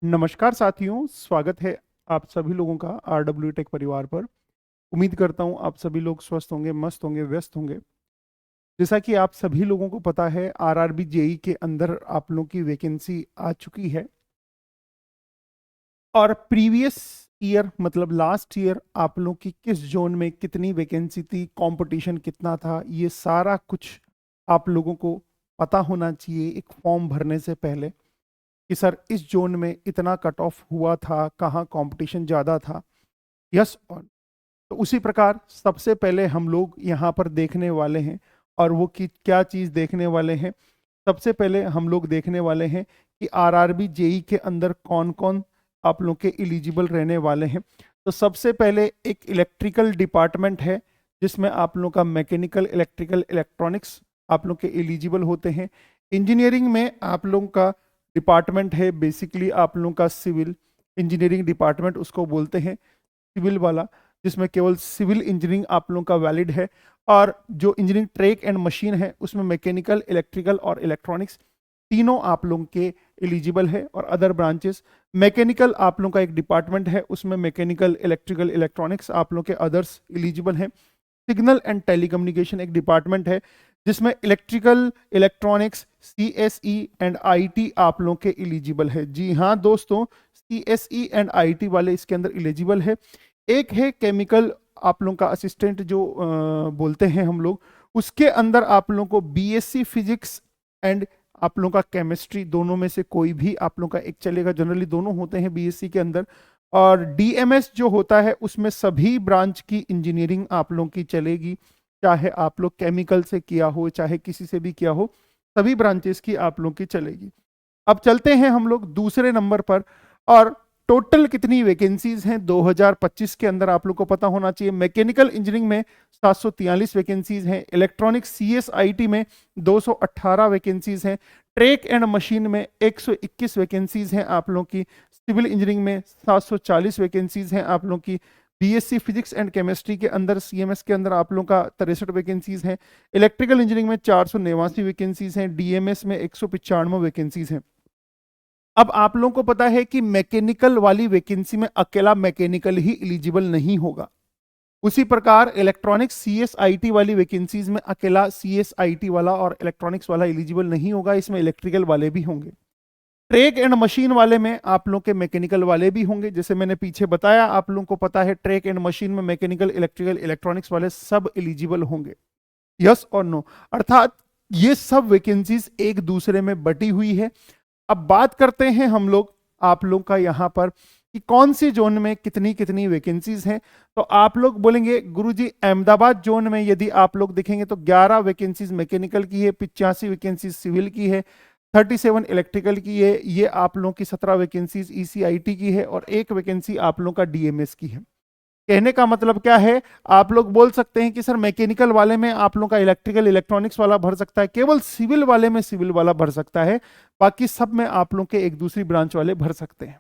नमस्कार साथियों, स्वागत है आप सभी लोगों का आरडब्ल्यू टेक परिवार पर। उम्मीद करता हूं आप सभी लोग स्वस्थ होंगे, मस्त होंगे, व्यस्त होंगे। जैसा कि आप सभी लोगों को पता है, आरआरबी जेई के अंदर आप लोगों की वैकेंसी आ चुकी है और प्रीवियस ईयर मतलब लास्ट ईयर आप लोगों की किस जोन में कितनी वैकेंसी थी, कंपटीशन कितना था, ये सारा कुछ आप लोगों को पता होना चाहिए एक फॉर्म भरने से पहले कि सर इस जोन में इतना कट ऑफ हुआ था, कहाँ कंपटीशन ज़्यादा था। यस और तो उसी प्रकार सबसे पहले हम लोग यहाँ पर देखने वाले हैं और वो कि क्या चीज़ देखने वाले हैं। सबसे पहले हम लोग देखने वाले हैं कि आरआरबी जेई के अंदर कौन कौन आप लोग के एलिजिबल रहने वाले हैं। तो सबसे पहले एक इलेक्ट्रिकल डिपार्टमेंट है जिसमें आप लोग का मैकेनिकल, इलेक्ट्रिकल, इलेक्ट्रॉनिक्स आप लोग के एलिजिबल होते हैं। इंजीनियरिंग में आप लोगों का डिपार्टमेंट है बेसिकली आप लोगों का सिविल इंजीनियरिंग डिपार्टमेंट उसको बोलते हैं, सिविल वाला, जिसमें केवल सिविल इंजीनियरिंग आप लोगों का वैलिड है। और जो इंजीनियरिंग ट्रेक एंड मशीन है उसमें मैकेनिकल, इलेक्ट्रिकल और इलेक्ट्रॉनिक्स तीनों आप लोगों के एलिजिबल है। और अदर ब्रांचेस, मैकेनिकल आप लोगों का एक डिपार्टमेंट है, उसमें मैकेनिकल, इलेक्ट्रिकल, इलेक्ट्रॉनिक्स आप लोगों के अदर्स एलिजिबल हैं। सिग्नल एंड टेलीकम्युनिकेशन एक डिपार्टमेंट है जिसमें electrical, electronics, CSE and IT आप लोगों के एलिजिबल है। जी हाँ दोस्तों, सीएसई एंड आईटी वाले इसके अंदर एलिजिबल है। एक है केमिकल आप लोगों का असिस्टेंट जो बोलते हैं हम लोग, उसके अंदर आप लोगों को बीएससी फिजिक्स एंड आप लोगों का केमिस्ट्री, दोनों में से कोई भी आप लोगों का एक चलेगा। जनरली दोनों होते हैं बीएससी के अंदर। और डीएमएस जो होता है उसमें सभी ब्रांच की इंजीनियरिंग आप लोगों की चलेगी, चाहे आप लोग केमिकल से किया हो चाहे किसी से भी किया हो, सभी ब्रांचेस की आप लोगों की चलेगी। अब चलते हैं हम लोग दूसरे नंबर पर। और टोटल कितनी वैकेंसीज हैं 2025 के अंदर आप लोग को पता होना चाहिए। मैकेनिकल इंजीनियरिंग में 743 वैकेंसीज हैं, इलेक्ट्रॉनिक्स सीएसआईटी में 218 वैकेंसीज हैं, ट्रेक एंड मशीन में 121 वैकेंसीज हैं आप लोगों की, सिविल इंजीनियरिंग में 740 वैकेंसीज हैं आप लोगों की, बीएससी फिजिक्स एंड केमिस्ट्री के अंदर सीएमएस के अंदर आप लोगों का 63 वैकेंसीज हैं, इलेक्ट्रिकल इंजीनियरिंग में 489 वैकेंसीज हैं, डीएमएस में 195 वैकेंसीज हैं। अब आप लोगों को पता है कि मैकेनिकल वाली वैकेंसी में अकेला मैकेनिकल ही एलिजिबल नहीं होगा। उसी प्रकार इलेक्ट्रॉनिक्स सीएसआईटी वाली वैकेंसीज में अकेला सीएसआईटी वाला और इलेक्ट्रॉनिक्स वाला एलिजिबल नहीं होगा, इसमें इलेक्ट्रिकल वाले भी होंगे। ट्रेक एंड मशीन वाले में आप लोग के मैकेनिकल वाले भी होंगे, जैसे मैंने पीछे बताया आप लोगों को पता है ट्रेक एंड मशीन में मैकेनिकल, इलेक्ट्रिकल, इलेक्ट्रॉनिक्स वाले सब एलिजिबल होंगे। यस और नो, अर्थात ये सब वैकेंसीज एक दूसरे में बटी हुई है। अब बात करते हैं हम लोग आप लोग का यहाँ पर कि कौन सी जोन में कितनी कितनी वैकेंसीज हैं। तो आप लोग बोलेंगे गुरुजी अहमदाबाद जोन में यदि आप लोग देखेंगे तो 11 वैकेंसीज मैकेनिकल की है, 85 वैकेंसीज सिविल की है, 37 इलेक्ट्रिकल की है, ये आप लोगों की 17 वैकेंसीज ईसीआईटी की है और एक वैकेंसी आप लोगों का डीएमएस की है। कहने का मतलब क्या है, आप लोग बोल सकते हैं कि सर मैकेनिकल वाले में आप लोगों का इलेक्ट्रिकल, इलेक्ट्रॉनिक्स वाला भर सकता है, केवल सिविल वाले में सिविल वाला भर सकता है, बाकी सब में आप लोग के एक दूसरी ब्रांच वाले भर सकते हैं।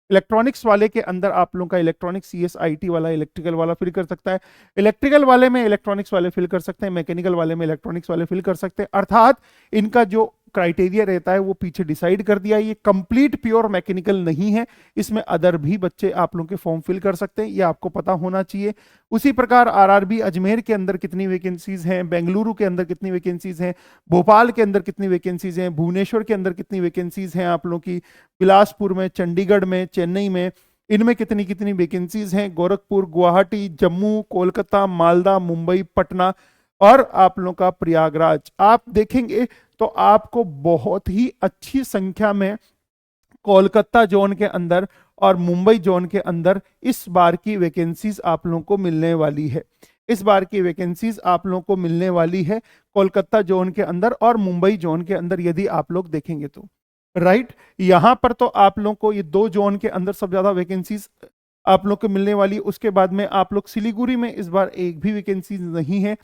इलेक्ट्रॉनिक्स वाले के अंदर आप लोगों का इलेक्ट्रॉनिक्स सीएसआईटी वाला, इलेक्ट्रिकल वाला फिल कर सकता है, इलेक्ट्रिकल वाले में इलेक्ट्रॉनिक्स वाले फिल कर सकते हैं, मैकेनिकल वाले में इलेक्ट्रॉनिक्स वाले फिल कर सकते हैं। अर्थात इनका जो क्राइटेरिया रहता है वो पीछे डिसाइड कर दिया। ये कंप्लीट प्योर मैकेनिकल नहीं है, इसमें अदर भी बच्चे आप लोगों के फॉर्म फिल कर सकते हैं, ये आपको पता होना चाहिए। उसी प्रकार आरआरबी अजमेर के अंदर कितनी वैकेंसीज हैं, बेंगलुरु के अंदर कितनी वैकेंसीज हैं, भोपाल के अंदर कितनी वैकेंसीज हैं, भुवनेश्वर के अंदर कितनी वैकेंसीज हैं आप लोगों की, बिलासपुर में, चंडीगढ़ में, चेन्नई में, इनमें कितनी कितनी वैकेंसीज हैं, गोरखपुर, गुवाहाटी, जम्मू, कोलकाता, मालदा, मुंबई, पटना और आप लोगों का प्रयागराज। आप देखेंगे तो आपको बहुत ही अच्छी संख्या में कोलकाता जोन के अंदर और मुंबई जोन के अंदर इस बार की वैकेंसीज आप लोगों को मिलने वाली है। इस बार की वैकेंसीज आप लोगों को मिलने वाली है कोलकाता जोन के अंदर और मुंबई जोन के अंदर यदि आप लोग देखेंगे तो। राइट, यहां पर तो आप लोगों को ये दो जोन के अंदर सबसे ज्यादा वैकेंसीज आप लोग को मिलने वाली। उसके बाद में आप लोग सिलीगुड़ी में इस बार एक भी वैकेंसी नहीं है।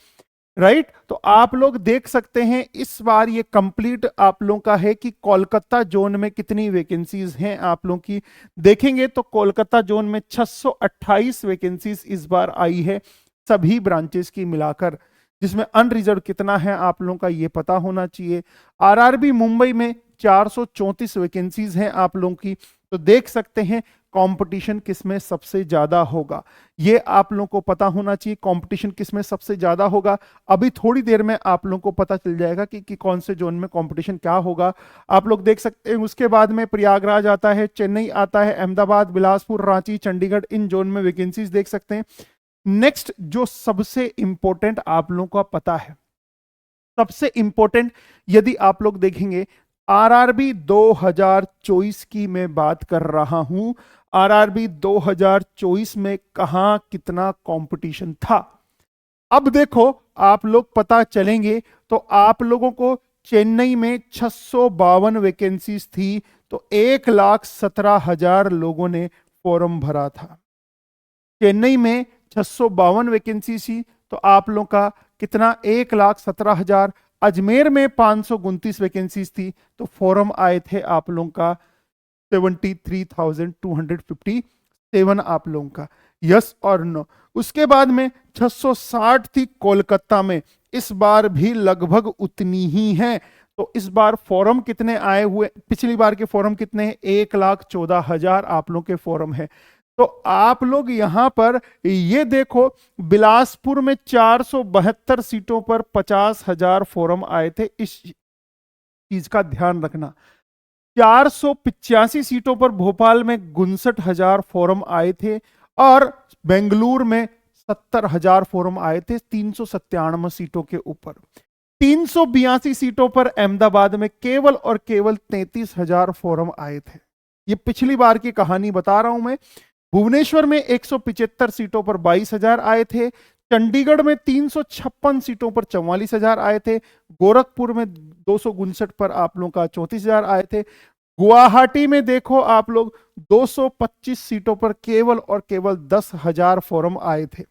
राइट, तो आप लोग देख सकते हैं इस बार ये कंप्लीट आप लोगों का है कि कोलकाता जोन में कितनी वैकेंसीज हैं आप लोगों की। देखेंगे तो कोलकाता जोन में 628 वैकेंसीज इस बार आई है सभी ब्रांचेस की मिलाकर, जिसमें अनरिजर्व कितना है आप लोगों का ये पता होना चाहिए। आरआरबी मुंबई में 434 वैकेंसीज हैं आप लोगों की, तो देख सकते हैं कंपटीशन किसमें सबसे ज्यादा होगा। ये आप लोगों को पता होना चाहिए कंपटीशन किसमें सबसे ज्यादा होगा। अभी थोड़ी देर में आप लोगों को पता चल जाएगा कि कौन से जोन में कंपटीशन क्या होगा। आप लोग देख सकते हैं उसके बाद में प्रयागराज आता है, चेन्नई आता है, अहमदाबाद, बिलासपुर, रांची, चंडीगढ़, इन जोन में वैकेंसीज देख सकते हैं। नेक्स्ट जो सबसे इंपॉर्टेंट आप लोगों को पता है, सबसे इंपॉर्टेंट यदि आप लोग देखेंगे आरआरबी 2024 की मैं बात कर रहा हूं। आरआरबी 2024 में कहां कितना कंपटीशन था। अब देखो आप लोग पता चलेंगे तो आप लोगों को चेन्नई में 652 वैकेंसीज थी, तो 1,17,000 लोगों ने फॉर्म भरा था। चेन्नई में 652 वैकेंसी थी, तो आप लोगों का कितना 1,17,000। अजमेर में 529 वैकेंसीज थी, तो फॉर्म आए थे आप लोगों का 73,257 आप लोगों का। यस और नो। उसके बाद में 660 थी कोलकाता में, इस बार भी लगभग उतनी ही है। तो इस बार फॉर्म कितने आए हुए, पिछली बार के फॉर्म कितने हैं, 1,14,000 आप लोगों के फॉर्म है। तो आप लोग यहां पर ये देखो बिलासपुर में 472 सीटों पर 50,000 फॉर्म आए थे। इस चीज का ध्यान रखना। 485 सीटों पर भोपाल में 59,000 फॉर्म आए थे, और बेंगलुरु में 70,000 फॉर्म आए थे 397 सीटों के ऊपर। 382 सीटों पर अहमदाबाद में केवल और केवल 33,000 फॉर्म आए थे। ये पिछली बार की कहानी बता रहा हूं मैं। भुवनेश्वर में 175 सीटों पर 22,000 आए थे। चंडीगढ़ में 356 सीटों पर 44,000 आए थे। गोरखपुर में 259 पर आप लोगों का 34,000 आए थे। गुवाहाटी में देखो आप लोग 225 सीटों पर केवल और केवल 10,000 फॉर्म आए थे,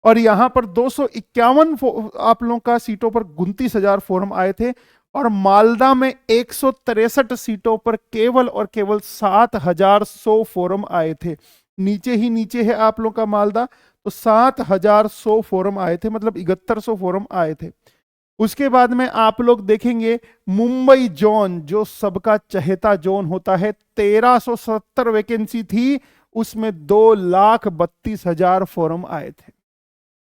और यहां पर 251 आप लोगों का सीटों पर 29,000 फॉर्म आए थे। और मालदा में 163 सीटों पर केवल और केवल 7,100 फॉर्म आए थे। नीचे ही नीचे है आप लोगों का मालदा, तो 7,100 फॉर्म आए थे, मतलब 7100 फॉर्म आए थे। उसके बाद में आप लोग देखेंगे मुंबई जोन, जो सबका चहेता जोन होता है, 1,370 वैकेंसी थी, उसमें 2,32,000 फॉर्म आए थे।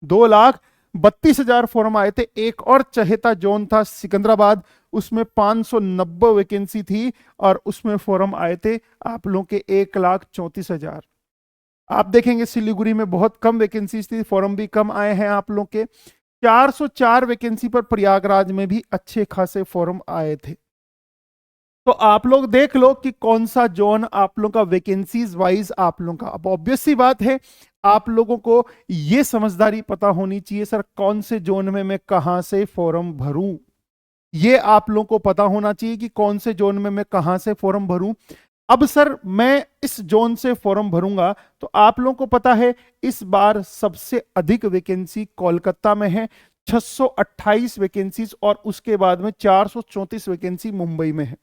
2,32,000 फॉर्म आए थे। एक और चहेता जोन था सिकंदराबाद, उसमें 590 वैकेंसी थी, और उसमें फॉर्म आए थे आप लोगों के 1,34,000। आप देखेंगे सिलीगुड़ी में बहुत कम वैकेंसीज थी, फॉर्म भी कम आए हैं आप लोग के। 404 वैकेंसी पर प्रयागराज में भी अच्छे खासे फॉर्म आए थे। तो आप लोग देख लो कि कौन सा जोन आप लोगों का वैकेंसीज वाइज आप लोगों का। अब ऑब्वियस सी बात है आप लोगों को ये समझदारी पता होनी चाहिए, सर कौन से जोन में मैं कहां से फॉर्म भरूं। ये आप लोगों को पता होना चाहिए कि कौन से जोन में मैं कहां से फॉर्म भरूं। अब सर मैं इस जोन से फॉर्म भरूंगा, तो आप लोगों को पता है इस बार सबसे अधिक वैकेंसी कोलकाता में है, 628 वैकेंसीज, और उसके बाद में 434 वैकेंसी मुंबई में है।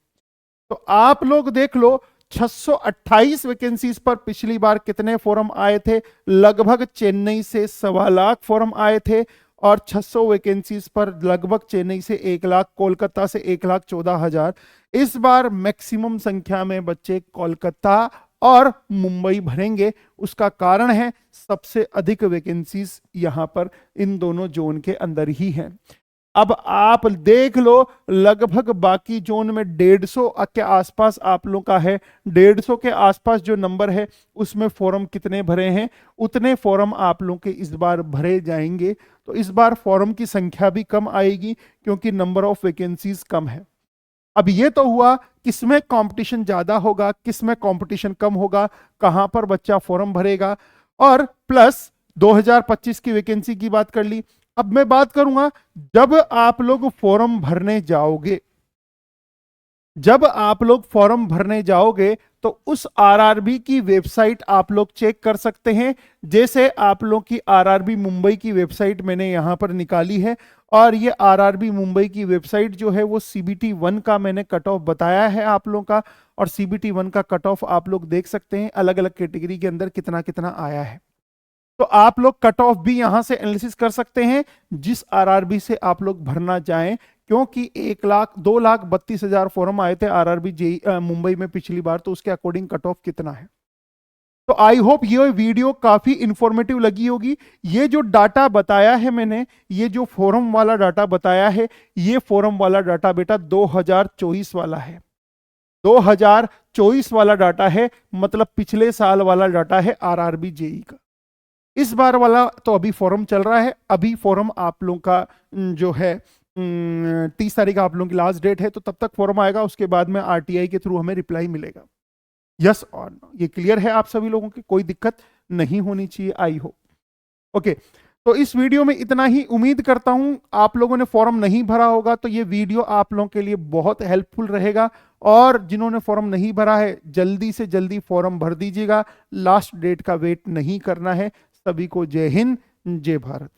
तो आप लोग देख लो 628 वैकेंसीज पर पिछली बार कितने फॉर्म आए थे, लगभग चेन्नई से 1,15,00,000 फॉर्म आए थे, और 600 वैकेंसीज पर लगभग चेन्नई से 1,00,000, कोलकाता से 1,14,000। इस बार मैक्सिमम संख्या में बच्चे कोलकाता और मुंबई भरेंगे। उसका कारण है सबसे अधिक वैकेंसीज यहां पर इन दोनों जोन के अंदर ही हैं। अब आप देख लो लगभग बाकी जोन में 150 के आसपास आप लोग का है। 150 के आसपास जो नंबर है उसमें फॉर्म कितने भरे हैं, उतने फॉर्म आप लोग के इस बार भरे जाएंगे। तो इस बार फॉर्म की संख्या भी कम आएगी क्योंकि नंबर ऑफ वैकेंसीज कम है। अब ये तो हुआ किसमें कंपटीशन ज्यादा होगा, किसमें कंपटीशन कम होगा, कहां पर बच्चा फॉर्म भरेगा, और प्लस 2025 की वैकेंसी की बात कर ली। अब मैं बात करूंगा जब आप लोग फॉर्म भरने जाओगे, जब आप लोग फॉर्म भरने जाओगे तो उस आरआरबी की वेबसाइट आप लोग चेक कर सकते हैं। जैसे आप लोग की आरआरबी मुंबई की वेबसाइट मैंने यहां पर निकाली है, और ये आरआरबी मुंबई की वेबसाइट जो है वो सीबीटी 1 का मैंने कट ऑफ बताया है आप लोगों का, और सीबीटी 1 का कट ऑफ आप लोग देख सकते हैं अलग अलग कैटेगरी के अंदर कितना कितना आया है। तो आप लोग कट ऑफ भी यहां से एनालिसिस कर सकते हैं जिस आरआरबी से आप लोग भरना चाहें, क्योंकि 1,02,32,000 फॉर्म आए थे आरआरबी जेई मुंबई में पिछली बार, तो उसके अकॉर्डिंग कट ऑफ कितना है। तो आई होप ये वीडियो काफी इंफॉर्मेटिव लगी होगी। ये जो डाटा बताया है मैंने, ये जो फोरम वाला डाटा बताया है, ये फोरम वाला डाटा बेटा 2024 वाला है। 2024 वाला डाटा है, मतलब पिछले साल वाला डाटा है आरआरबी जेई का। इस बार वाला तो अभी फोरम चल रहा है। अभी फोरम आप लोगों का जो है 30 तारीख आप लोगों की लास्ट डेट है, तो तब तक फॉर्म आएगा, उसके बाद में आरटीआई के थ्रू हमें रिप्लाई मिलेगा। यस और नो, ये क्लियर है आप सभी लोगों की, कोई दिक्कत नहीं होनी चाहिए आई होप। ओके, तो इस वीडियो में इतना ही। उम्मीद करता हूं आप लोगों ने फॉर्म नहीं भरा होगा तो ये वीडियो आप लोगों के लिए बहुत हेल्पफुल रहेगा, और जिन्होंने फॉर्म नहीं भरा है जल्दी से जल्दी फॉर्म भर दीजिएगा। लास्ट डेट का वेट नहीं करना है। सभी को जय हिंद, जय भारत।